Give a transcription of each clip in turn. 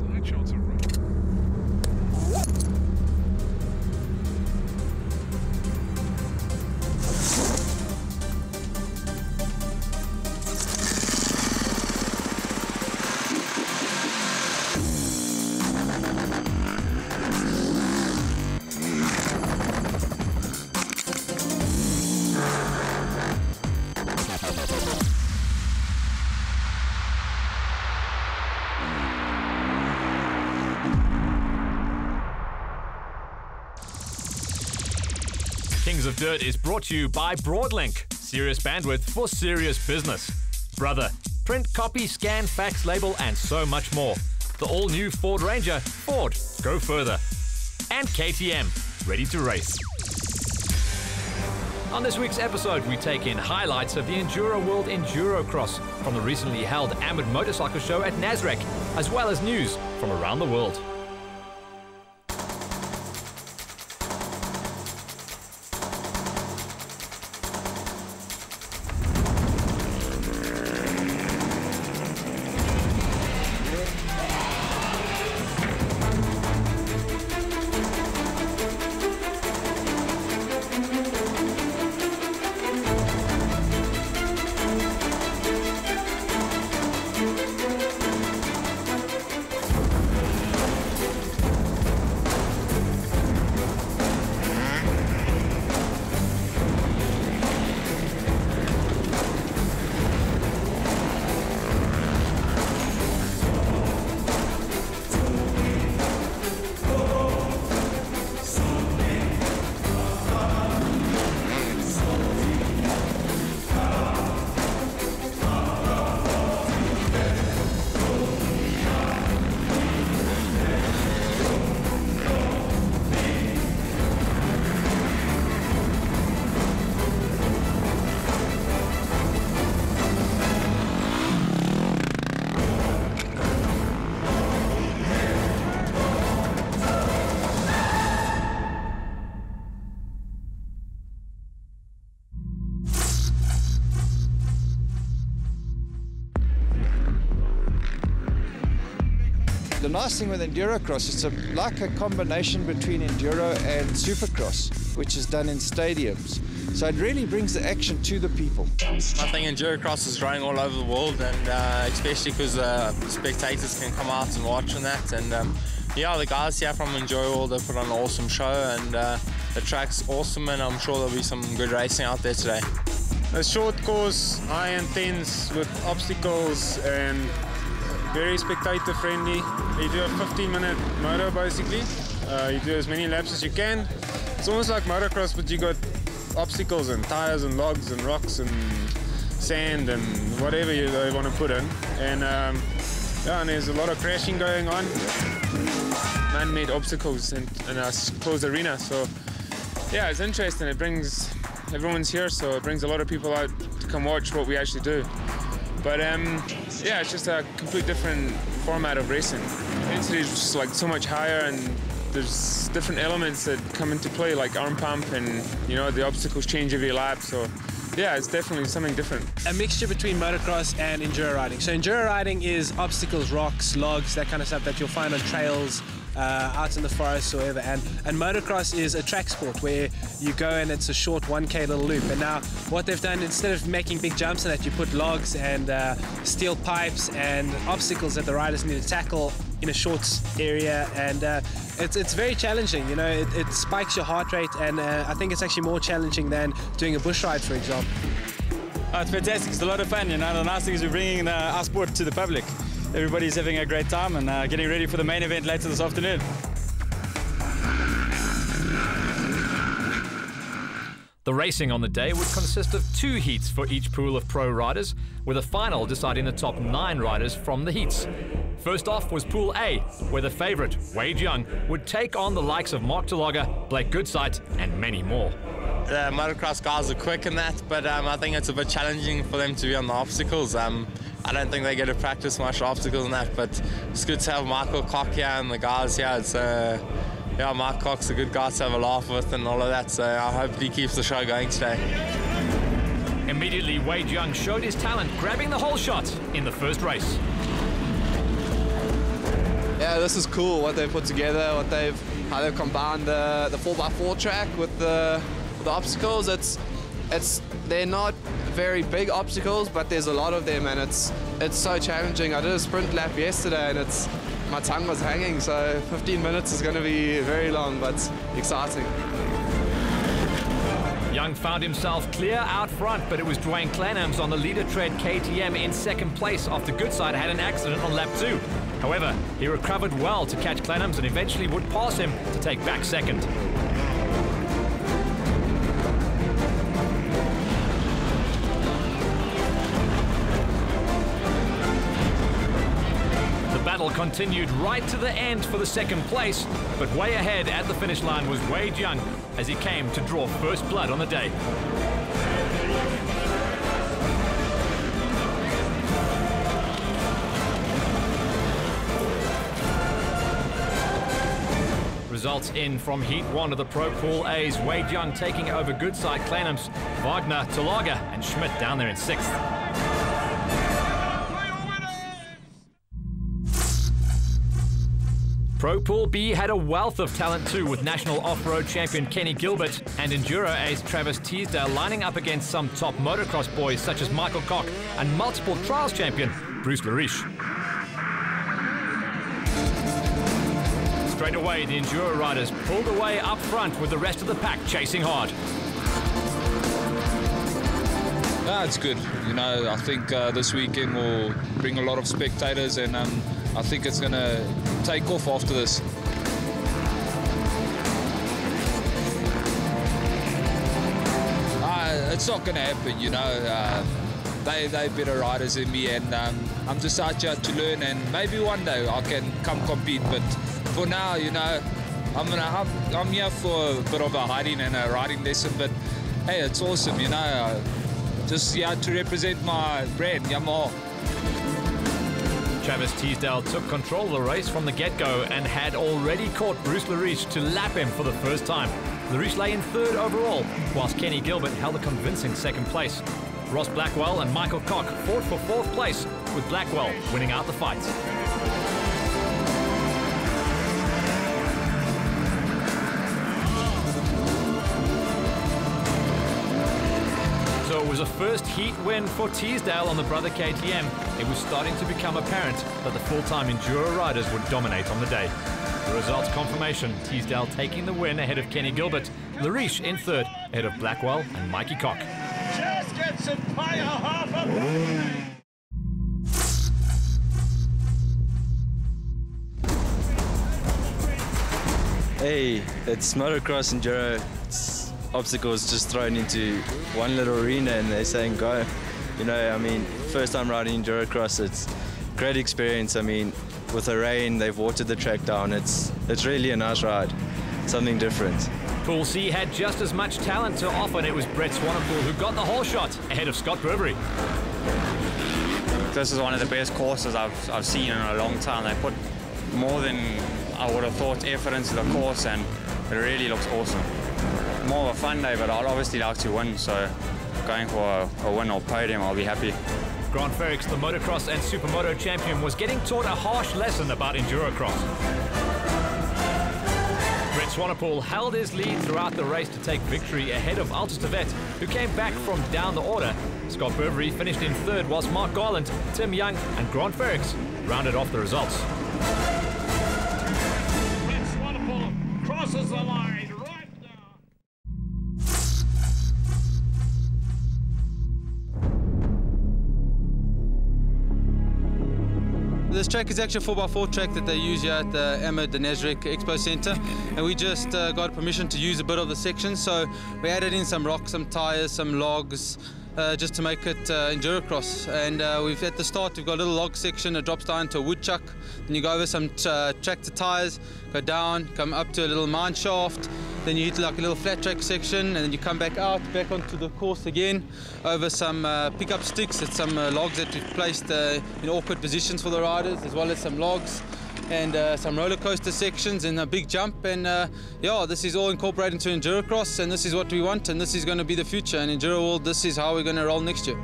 slight chance of rain. Kings of Dirt is brought to you by Broadlink. Serious bandwidth for serious business. Brother, print, copy, scan, fax, label, and so much more. The all-new Ford Ranger. Ford, go further. And KTM, ready to race. On this week's episode, we take in highlights of the Enduro World Endurocross from the recently held AMID motorcycle show at Nasrec, as well as news from around the world. The nice thing with Endurocross, it's like a combination between Enduro and Supercross, which is done in stadiums. So it really brings the action to the people. I think Endurocross is growing all over the world, and especially because spectators can come out and watch and that. And yeah, the guys here from Enduro World, they put on an awesome show, and the track's awesome, and I'm sure there'll be some good racing out there today. A short course, high intense with obstacles and very spectator friendly. You do a 15-minute moto basically. You do as many laps as you can. It's almost like motocross, but you got obstacles and tires and logs and rocks and sand and whatever you want to put in. And yeah, and there's a lot of crashing going on. Man-made obstacles in a closed arena. So yeah, it's interesting. It brings everyone's here, so it brings a lot of people out to come watch what we actually do. But yeah, it's just a complete different format of racing. Intensity is just like so much higher, and there's different elements that come into play, like arm pump, and you know, the obstacles change every lap. So yeah, it's definitely something different. A mixture between motocross and enduro riding. So enduro riding is obstacles, rocks, logs, that kind of stuff that you'll find on trails, out in the forest or whatever, and motocross is a track sport where you go and it's a short 1K little loop. And now what they've done, instead of making big jumps in that, you put logs and steel pipes and obstacles that the riders need to tackle in a short area, and it's very challenging. You know, it spikes your heart rate, and I think it's actually more challenging than doing a bush ride, for example. Oh, it's fantastic. It's a lot of fun. You know, the nice thing is we're bringing our sport to the public. Everybody's having a great time and getting ready for the main event later this afternoon. The racing on the day would consist of 2 heats for each pool of pro riders, with a final deciding the top 9 riders from the heats. First off was Pool A, where the favourite, Wade Young, would take on the likes of Mark DeLogger, Blake Goodsight, and many more. The motocross guys are quick in that, but I think it's a bit challenging for them to be on the obstacles. I don't think they get to practice much obstacles and that, but it's good to have Michael Koch here and the guys here. It's yeah, Mike Koch's a good guy to have a laugh with and all of that, so I hope he keeps the show going today. Immediately, Wade Young showed his talent, grabbing the whole shot in the first race. Yeah, Yeah, this is cool what they've put together, how they've combined the 4x4 track with the obstacles. They're not very big obstacles, but there's a lot of them, and it's so challenging. I did a sprint lap yesterday, and my tongue was hanging. So 15 minutes is going to be very long, but exciting. Young found himself clear out front, but it was Dwayne Clanhams on the leader tread KTM in second place after Goodside had an accident on lap 2. However, he recovered well to catch Clanhams and eventually would pass him to take back second. The battle continued right to the end for the second place, but way ahead at the finish line was Wade Young as he came to draw first blood on the day. Results in from Heat 1 of the Pro Pool A's, Wade Young taking over Goodside, Clanhams, Wagner, Talaga and Schmidt down there in 6th. Pro Pool B had a wealth of talent too, with national off-road champion Kenny Gilbert and Enduro ace Travis Teasdale lining up against some top motocross boys such as Michael Koch and multiple trials champion Bruce Lariche. Straight away, the Enduro riders pulled away up front with the rest of the pack chasing hard. No, it's good. You know, I think this weekend will bring a lot of spectators, and I think it's going to take off after this. It's not going to happen, you know. They're better riders than me, and I'm just out here to learn, and maybe one day I can come compete. But for now, you know, I'm here for a bit of a hiding and a riding lesson. But hey, it's awesome, you know. Just here to represent my brand, Yamaha. Travis Teasdale took control of the race from the get-go and had already caught Bruce Lariche to lap him for the first time. Lariche lay in 3rd overall, whilst Kenny Gilbert held a convincing 2nd place. Ross Blackwell and Michael Koch fought for 4th place, with Blackwell winning out the fight. So it was a first heat win for Teasdale on the brother KTM. It was starting to become apparent that the full-time Enduro riders would dominate on the day. The results confirmation, Teasdale taking the win ahead of Kenny Gilbert, Lariche in 3rd ahead of Blackwell and Mikey Koch. Just get some fire, Harper! Hey, it's motocross enduro. It's obstacles just thrown into one little arena and they're saying go. You know, I mean, first time riding Endurocross, it's a great experience. I mean, with the rain, they've watered the track down. It's really a nice ride, something different. Pool C had just as much talent to offer, and it was Brett Swanepoel who got the whole shot ahead of Scott Burberry. This is one of the best courses I've seen in a long time. They put more than I would have thought effort into the course, and it really looks awesome. More of a fun day, but I'd obviously like to win, so going for a win or podium, I'll be happy. Grant Ferrix, the motocross and supermoto champion, was getting taught a harsh lesson about Endurocross. Brett Swanepoel held his lead throughout the race to take victory ahead of Altus de Vet, who came back from down the order. Scott Burberry finished in 3rd, whilst Mark Garland, Tim Young and Grant Ferrix rounded off the results. Brett Swanepoel crosses the line right now. This track is actually a 4x4 track that they use here at the AMID, the Nasrec Expo Center, and we just got permission to use a bit of the section, so we added in some rocks, some tires, some logs, just to make it Endurocross. And we've at the start we've got a little log section that drops down to a woodchuck, then you go over some tractor tires, go down, come up to a little mine shaft, then you hit like a little flat track section, and then you come back out, back onto the course again, over some pickup sticks. It's some logs that we've placed in awkward positions for the riders, as well as some logs and some roller coaster sections and a big jump. And yeah, this is all incorporated into Endurocross, and this is what we want, and this is going to be the future. And Enduro World, this is how we're going to roll next year.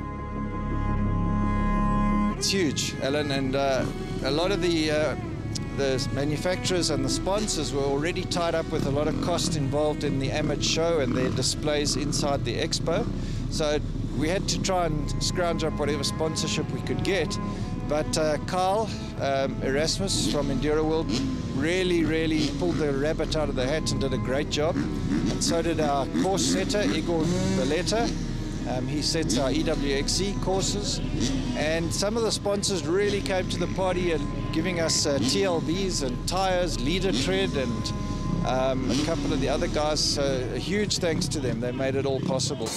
It's huge, Alan, and a lot of the the manufacturers and the sponsors were already tied up with a lot of cost involved in the AMID show and their displays inside the expo. So we had to try and scrounge up whatever sponsorship we could get. But Carl Erasmus from Enduro World really pulled the rabbit out of the hat and did a great job. And so did our course setter, Igor Valletta. He sets our EWXC courses. And some of the sponsors really came to the party and giving us TLBs and tires, leader tread, and a couple of the other guys. So a huge thanks to them. They made it all possible.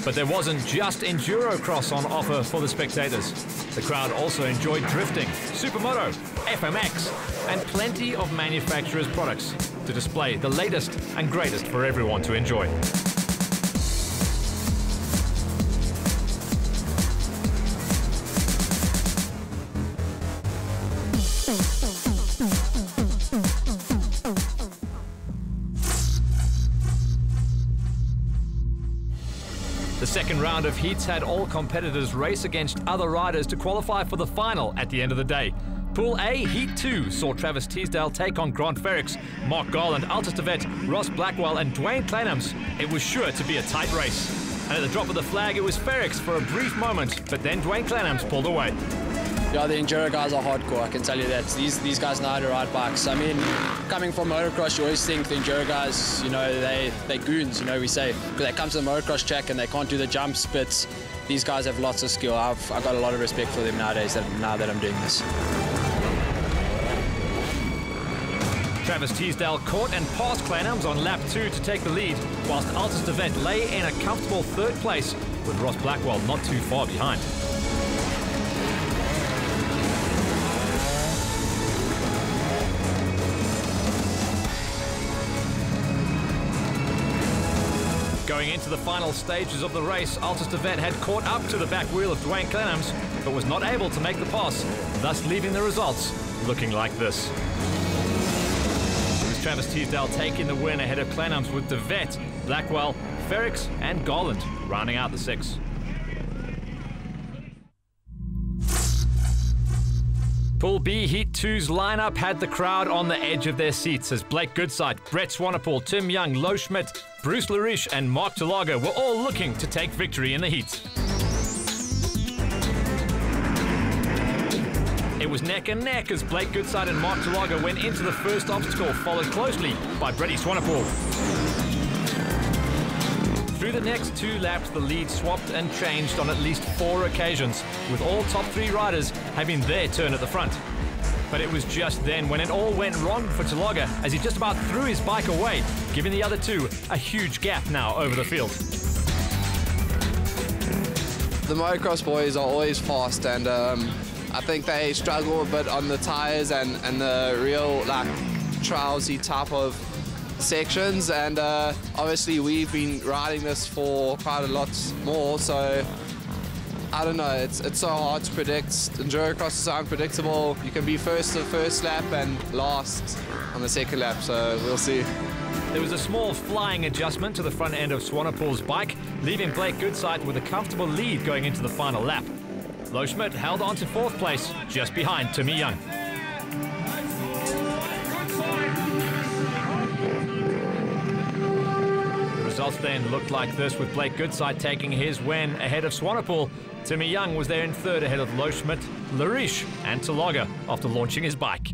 But there wasn't just Endurocross on offer for the spectators. The crowd also enjoyed drifting, supermoto, FMX, and plenty of manufacturers' products to display the latest and greatest for everyone to enjoy. The second round of heats had all competitors race against other riders to qualify for the final at the end of the day. Pool A, Heat 2, saw Travis Teasdale take on Grant Ferrix, Mark Garland, Altus de Vet, Ross Blackwell and Dwayne Clanhams. It was sure to be a tight race. And at the drop of the flag, it was Ferrix for a brief moment, but then Dwayne Clanhams pulled away. Yeah, the Enduro guys are hardcore, I can tell you that. These guys know how to ride bikes. I mean, coming from motocross, you always think the Enduro guys, you know, they're goons, you know, we say. Because they come to the motocross track and they can't do the jumps, but these guys have lots of skill. I've got a lot of respect for them nowadays, now that I'm doing this. Travis Teasdale caught and passed Clanhams on lap 2 to take the lead, whilst Altus de Vet lay in a comfortable third place, with Ross Blackwell not too far behind. Going into the final stages of the race, Altus de Vet had caught up to the back wheel of Dwayne Clanhams, but was not able to make the pass, thus leaving the results looking like this. It was Travis Teasdale taking the win ahead of Clanhams, with de Vet, Blackwell, Ferrix and Garland rounding out the 6. Pool B Heat 2's lineup had the crowd on the edge of their seats as Blake Goodside, Brett Swanepoel, Tim Young, Lo Schmidt, Bruce Lariche and Mark Tulaga were all looking to take victory in the heats. It was neck and neck as Blake Goodside and Mark Tulaga went into the first obstacle, followed closely by Bretty Swanepoel. Through the next 2 laps, the lead swapped and changed on at least 4 occasions, with all top 3 riders having their turn at the front. But it was just then when it all went wrong for Tulaga, as he just about threw his bike away, giving the other 2 a huge gap now over the field. The motocross boys are always fast, and I think they struggle a bit on the tires and the real trialsy type of sections, and obviously we've been riding this for quite a lot more, so I don't know, it's so hard to predict. Endurocross is so unpredictable. You can be first the first lap and last on the second lap, so we'll see. There was a small flying adjustment to the front end of Swanepoel's bike, leaving Blake Goodside with a comfortable lead going into the final lap. Lo Schmidt held on to 4th place, just behind Timmy Young. Results then looked like this, with Blake Goodside taking his win ahead of Swanepoel. Timmy Young was there in 3rd ahead of Lo Schmidt, Lariche and Tulaga after launching his bike.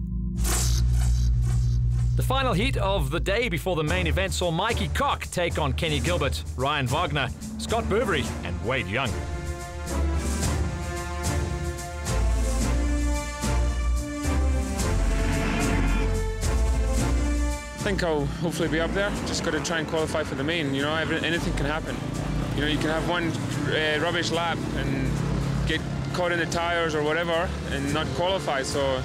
The final heat of the day before the main event saw Mikey Koch take on Kenny Gilbert, Ryan Wagner, Scott Burberry and Wade Young. I think I'll hopefully be up there. Just got to try and qualify for the main. You know, anything can happen. You know, you can have one rubbish lap and get caught in the tires or whatever and not qualify. So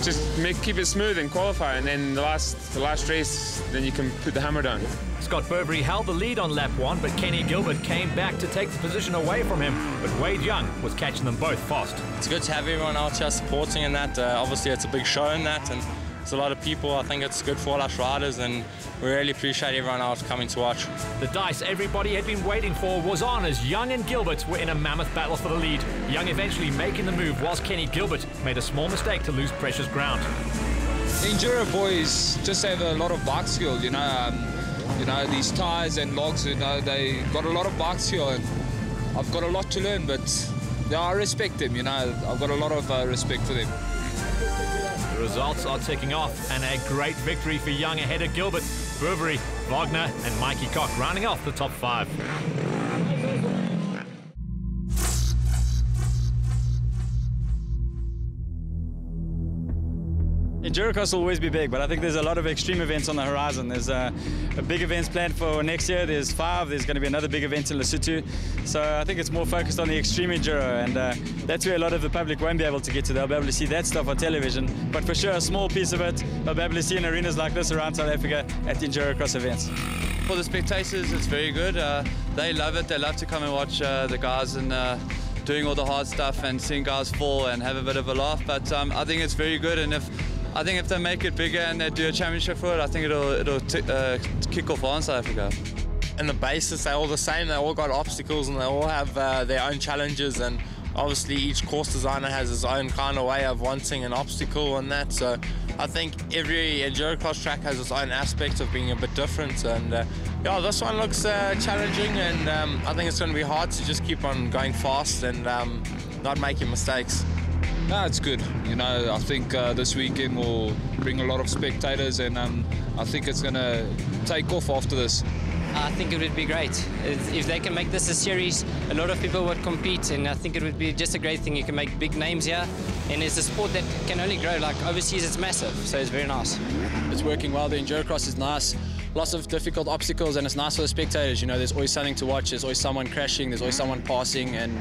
just keep it smooth and qualify, and then the last race, then you can put the hammer down. Scott Burberry held the lead on lap 1, but Kenny Gilbert came back to take the position away from him. But Wade Young was catching them both fast. It's good to have everyone out here supporting in that. Obviously, it's a big show in that, and There's a lot of people. I think it's good for all us riders, and we really appreciate everyone else coming to watch. The dice everybody had been waiting for was on as Young and Gilbert were in a mammoth battle for the lead. Young eventually making the move whilst Kenny Gilbert made a small mistake to lose precious ground. Enduro boys just have a lot of bike skill, you know, these tyres and logs, you know, they got a lot of bike skill, and I've got a lot to learn, but yeah, I respect them, you know, I've got a lot of respect for them. The results are ticking off, and a great victory for Young ahead of Gilbert, Burberry, Wagner and Mikey Koch rounding off the top 5. Endurocross will always be big, but I think there's a lot of extreme events on the horizon. There's a big events planned for next year. There's 5. There's going to be another big event in Lesotho. So I think it's more focused on the extreme enduro, and that's where a lot of the public won't be able to get to. They'll be able to see that stuff on television, but for sure a small piece of it they'll be able to see in arenas like this around South Africa at the Endurocross events. For the spectators, it's very good. They love it. They love to come and watch the guys and doing all the hard stuff and seeing guys fall and have a bit of a laugh. But I think it's very good, and I think if they make it bigger and they do a championship for it, I think it'll kick off on South Africa. And the basis, they're all the same. They all got obstacles and they all have their own challenges, and obviously each course designer has his own kind of way of wanting an obstacle and that. So I think every endurocross track has its own aspect of being a bit different, and yeah, this one looks challenging, and I think it's going to be hard to just keep on going fast and not making mistakes. No, it's good. You know, I think this weekend will bring a lot of spectators, and I think it's going to take off after this. I think it would be great. If they can make this a series, a lot of people would compete, and I think it would be just a great thing. You can make big names here, and it's a sport that can only grow. Like overseas, it's massive, so it's very nice. It's working well. The Endurocross is nice. Lots of difficult obstacles, and it's nice for the spectators. You know, there's always something to watch. There's always someone crashing. There's always someone passing, and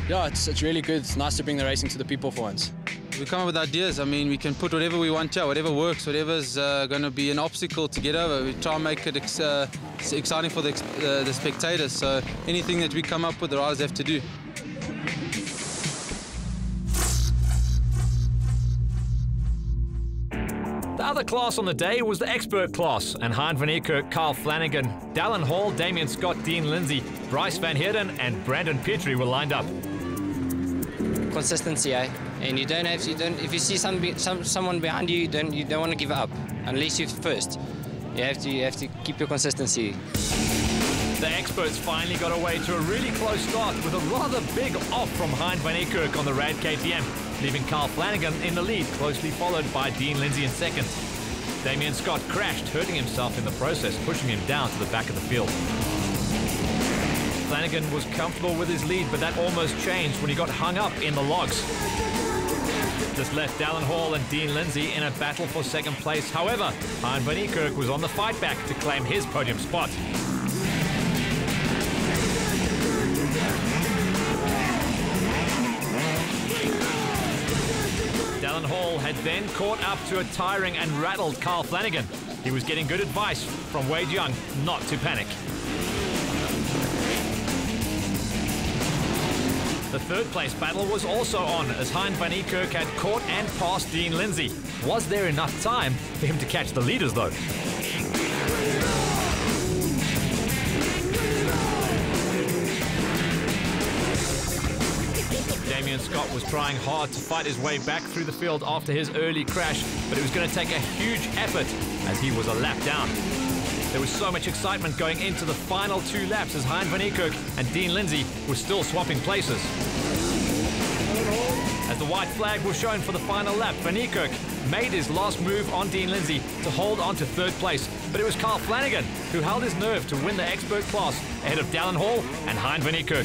yeah, it's really good. It's nice to bring the racing to the people for once. We come up with ideas. I mean, we can put whatever we want here, whatever works, whatever's going to be an obstacle to get over. We try and make it exciting for the spectators. So anything that we come up with, the riders have to do. The other class on the day was the expert class, and Hein van Niekerk, Carl Flanagan, Dallin Hall, Damien Scott, Dean Lindsay, Bryce Van Heerden and Brandon Petrie were lined up. Consistency, eh? And you don't have to. If you see someone behind you, you don't want to give up unless you're first. You have to keep your consistency. The experts finally got away to a really close start with a rather big off from Hein van Niekerk on the Rad KTM, leaving Carl Flanagan in the lead, closely followed by Dean Lindsay in second. Damien Scott crashed, hurting himself in the process, pushing him down to the back of the field. Flanagan was comfortable with his lead, but that almost changed when he got hung up in the logs. This left Dallin Hall and Dean Lindsay in a battle for second place. However, Hein van Niekerk was on the fight back to claim his podium spot. Dallin Hall had then caught up to a tiring and rattled Carl Flanagan. He was getting good advice from Wade Young not to panic. The third place battle was also on, as Hein van Niekerk had caught and passed Dean Lindsay. Was there enough time for him to catch the leaders though? Damien Scott was trying hard to fight his way back through the field after his early crash, but it was going to take a huge effort as he was a lap down. There was so much excitement going into the final 2 laps as Hein van Niekerk and Dean Lindsay were still swapping places. As the white flag was shown for the final lap, Van Niekerk made his last move on Dean Lindsay to hold on to third place, but it was Carl Flanagan who held his nerve to win the expert class ahead of Dallin Hall and Hein van Niekerk.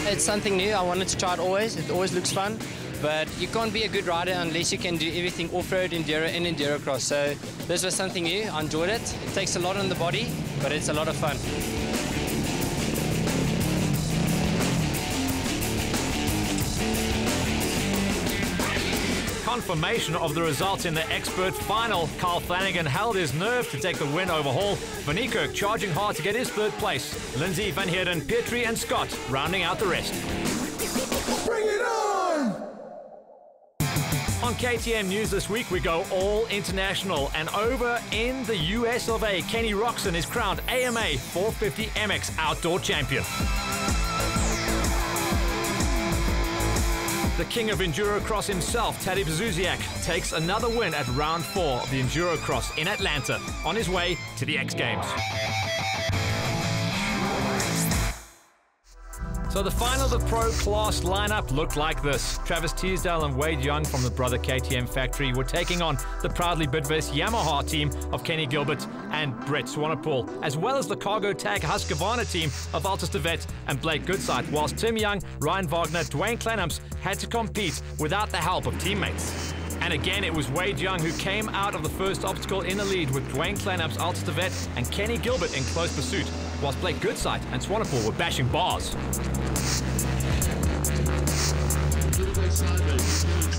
It's something new. I wanted to try it always. It always looks fun. But you can't be a good rider unless you can do everything off-road, enduro and endurocross. So this was something new. I enjoyed it. It takes a lot on the body, but it's a lot of fun. confirmation of the results in the expert final. Carl Flanagan held his nerve to take the win over Hall. Van Niekerk charging hard to get his third place. Lindsay, Van Heerden, Petrie and Scott rounding out the rest. Bring it on! On KTM News this week, we go all international, and over in the US of A, Kenny Roczen is crowned AMA 450 MX Outdoor Champion. The king of Endurocross himself, Tadej Zuziak, takes another win at round 4 of the Endurocross in Atlanta on his way to the X Games. So the final of the pro class lineup looked like this. Travis Teasdale and Wade Young from the Brother KTM factory were taking on the proudly Bidvest Yamaha team of Kenny Gilbert and Brett Swanepoel, as well as the Cargo Tag Husqvarna team of Altus de Vet and Blake Goodside, whilst Tim Young, Ryan Wagner, Dwayne Clenhams had to compete without the help of teammates. And again, it was Wade Young who came out of the first obstacle in the lead, with Dwayne Clenhams, Altus de Vet and Kenny Gilbert in close pursuit, whilst Blake Goodside and Swanepoel were bashing bars.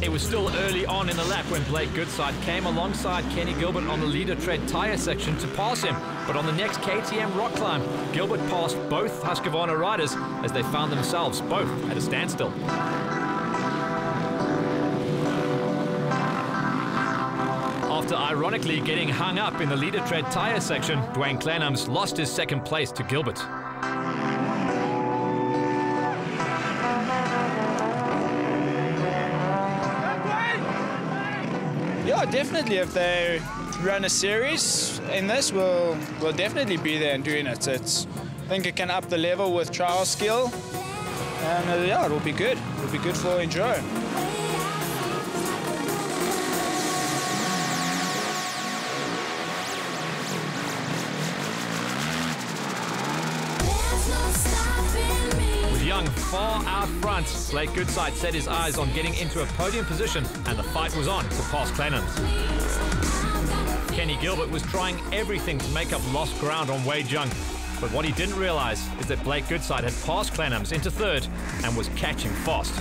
It was still early on in the lap when Blake Goodside came alongside Kenny Gilbert on the leader tread tyre section to pass him. But on the next KTM rock climb, Gilbert passed both Husqvarna riders as they found themselves both at a standstill. After ironically getting hung up in the leader tread tyre section, Dwayne Clenhams lost his second place to Gilbert. Yeah, definitely. If they run a series in this, we'll definitely be there and doing it. I think it can up the level with trial skill, and yeah, it'll be good. It'll be good for Enduro. Young far out front, Blake Goodside set his eyes on getting into a podium position, and the fight was on to pass Clenhams. Kenny Gilbert was trying everything to make up lost ground on Wade Young, but what he didn't realize is that Blake Goodside had passed Clenhams into third and was catching fast.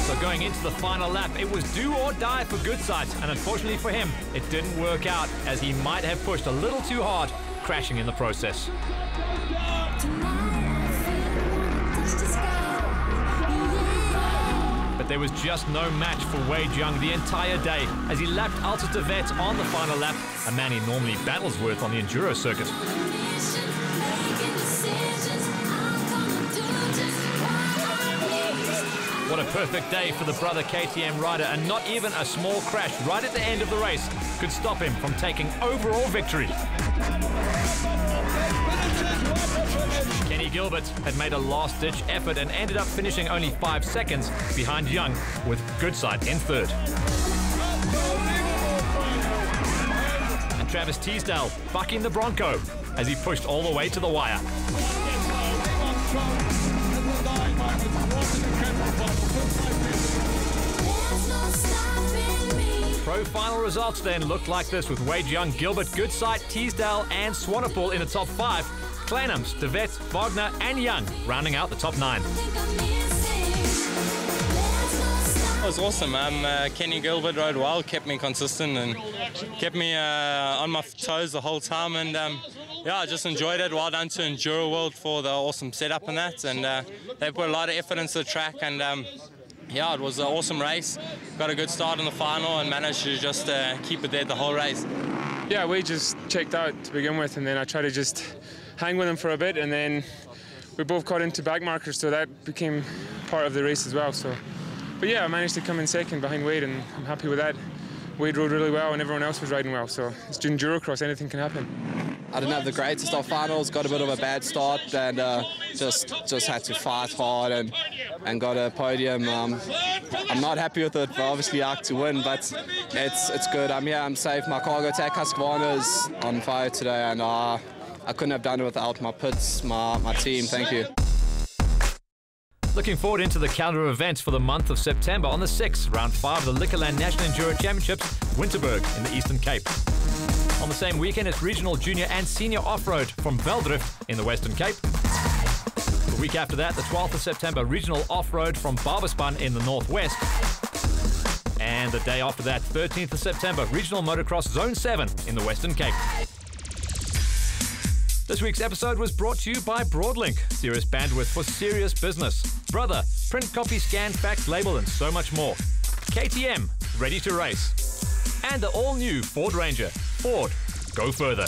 So going into the final lap, it was do or die for Goodside, and unfortunately for him, it didn't work out, as he might have pushed a little too hard, crashing in the process. But there was just no match for Wade Young the entire day, as he lapped Altus de Vet on the final lap, a man he normally battles with on the Enduro circuit. What a perfect day for the Brother KTM rider, and not even a small crash right at the end of the race could stop him from taking overall victory. Kenny Gilbert had made a last-ditch effort and ended up finishing only 5 seconds behind Young, with Goodside in third. And Travis Teasdale bucking the Bronco as he pushed all the way to the wire. Pro final results then looked like this, with Wade Young, Gilbert, Goodside, Teasdale and Swanepoel in the top 5. Clenhams, de Vet, Wagner and Young rounding out the top 9. It was awesome. Kenny Gilbert rode well, kept me consistent and kept me on my toes the whole time, and yeah, I just enjoyed it. Well done to Enduro World for the awesome setup and that, and they put a lot of effort into the track, and yeah, it was an awesome race. Got a good start in the final and managed to just keep it there the whole race. Yeah, we just checked out to begin with, and then I tried to just hang with him for a bit, and then we both got into back markers, so that became part of the race as well. But yeah, I managed to come in second behind Wade, and I'm happy with that. Wade rode really well and everyone else was riding well, so it's Endurocross, anything can happen. I didn't have the greatest of finals, got a bit of a bad start, and just had to fight hard and got a podium. I'm not happy with it, but obviously I like to win, but it's good. I'm here, I'm safe. My Cargo Tag Husqvarna is on fire today, and I couldn't have done it without my pits, my team. Thank you. Looking forward into the calendar of events for the month of September. On the 6th, round 5 of the Liquorland National Enduro Championships, Winterberg in the Eastern Cape. On the same weekend, it's regional, junior and senior off-road from Veldrift in the Western Cape. The week after that, the 12th of September, regional off-road from Barberspun in the Northwest. And the day after that, 13th of September, regional motocross Zone 7 in the Western Cape. This week's episode was brought to you by Broadlink, serious bandwidth for serious business. Brother, print, copy, scan, fax, label, and so much more. KTM, ready to race. And the all-new Ford Ranger. Ford, go further.